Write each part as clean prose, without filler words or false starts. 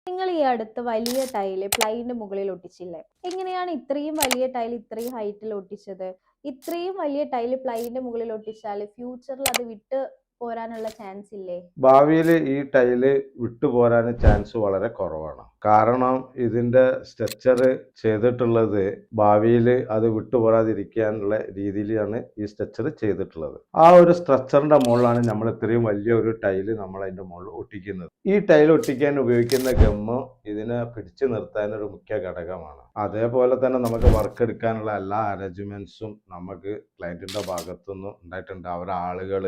നിങ്ങൾ ഈ അടുത്ത് വലിയ ടൈല് പ്ലൈന്റെ മുകളിൽ ഒട്ടിച്ചില്ലേ? എങ്ങനെയാണ് ഇത്രയും വലിയ ടൈൽ ഇത്രയും ഹൈറ്റിൽ ഒട്ടിച്ചത്? ഇത്രയും വലിയ ടൈല് പ്ലൈന്റെ മുകളിൽ ഒട്ടിച്ചാൽ ഫ്യൂച്ചറിൽ അത് വിട്ട് പോരാനുള്ള ചാൻസ് ഇല്ലേ? ഭാവിയിൽ ഈ ടൈല് വിട്ടുപോരാൻ ചാൻസ് വളരെ കുറവാണ്. കാരണം ഇതിന്റെ സ്ട്രക്ചർ ചെയ്തിട്ടുള്ളത് ഭാവിയിൽ അത് വിട്ടുപോരാതിരിക്കാനുള്ള രീതിയിലാണ് ഈ സ്ട്രക്ചർ ചെയ്തിട്ടുള്ളത്. ആ ഒരു സ്ട്രക്ചറിന്റെ മുകളിലാണ് നമ്മൾ ഇത്രയും വലിയ ഒരു ടൈല് നമ്മൾ അതിന്റെ മുകളിൽ ഒട്ടിക്കുന്നത്. ഈ ടൈൽ ഒട്ടിക്കാൻ ഉപയോഗിക്കുന്ന ഗമ്മ് ഇതിനെ പിടിച്ചു നിർത്താൻ ഒരു മുഖ്യ ഘടകമാണ്. അതേപോലെ തന്നെ നമുക്ക് വർക്ക് എടുക്കാനുള്ള എല്ലാ അറേഞ്ച്മെന്റ്സും നമുക്ക് ക്ലയന്റിന്റെ ഭാഗത്തുനിന്ന് ഉണ്ടായിട്ടുണ്ട്. അവരുടെ ആളുകൾ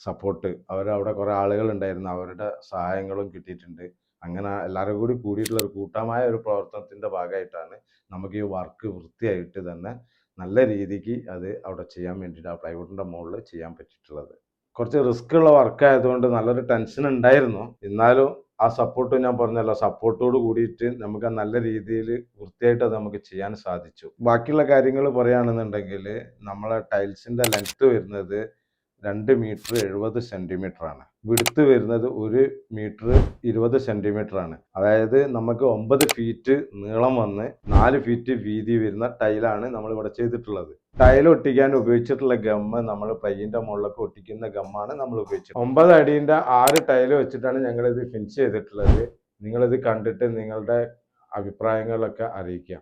സപ്പോർട്ട്, അവരവിടെ കുറേ ആളുകളുണ്ടായിരുന്നു, അവരുടെ സഹായങ്ങളും കിട്ടിയിട്ടുണ്ട്. അങ്ങനെ എല്ലാവരും കൂടി കൂടിയിട്ടുള്ള ഒരു കൂട്ടമായ ഒരു പ്രവർത്തനത്തിൻ്റെ ഭാഗമായിട്ടാണ് നമുക്ക് ഈ വർക്ക് വൃത്തിയായിട്ട് തന്നെ നല്ല രീതിക്ക് അത് അവിടെ ചെയ്യാൻ വേണ്ടിയിട്ട് ആ പ്ലൈവുഡിൻ്റെ മുകളിൽ ചെയ്യാൻ പറ്റിയിട്ടുള്ളത്. കുറച്ച് റിസ്ക് ഉള്ള വർക്ക് ആയതുകൊണ്ട് നല്ലൊരു ടെൻഷൻ ഉണ്ടായിരുന്നു. എന്നാലും ആ സപ്പോർട്ട് ഞാൻ പറഞ്ഞല്ലോ, സപ്പോർട്ടോട് കൂടിയിട്ട് നമുക്ക് നല്ല രീതിയിൽ വൃത്തിയായിട്ട് അത് നമുക്ക് ചെയ്യാൻ സാധിച്ചു. ബാക്കിയുള്ള കാര്യങ്ങൾ പറയുകയാണെന്നുണ്ടെങ്കിൽ നമ്മളെ ടൈൽസിൻ്റെ ലെങ്ത്ത് വരുന്നത് 2 മീറ്റർ 70 സെൻറ്റിമീറ്റർ ആണ്. വിടുത്ത് വരുന്നത് 1 മീറ്റർ 20 സെൻറ്റിമീറ്റർ ആണ്. അതായത് നമുക്ക് 9 ഫീറ്റ് നീളം വന്ന് 4 ഫീറ്റ് വീതി വരുന്ന ടൈലാണ് നമ്മൾ ഇവിടെ ചെയ്തിട്ടുള്ളത്. ടൈൽ ഒട്ടിക്കാൻ ഉപയോഗിച്ചിട്ടുള്ള ഗമ്മ് നമ്മൾ പ്ലൈൻ്റെ മുകളിലൊക്കെ ഒട്ടിക്കുന്ന ഗമ്മാണ് നമ്മൾ ഉപയോഗിച്ചത്. 9 അടീൻ്റെ 6 ടൈല് വെച്ചിട്ടാണ് ഞങ്ങൾ ഇത് ഫിനിഷ് ചെയ്തിട്ടുള്ളത്. നിങ്ങളിത് കണ്ടിട്ട് നിങ്ങളുടെ അഭിപ്രായങ്ങളൊക്കെ അറിയിക്കുക.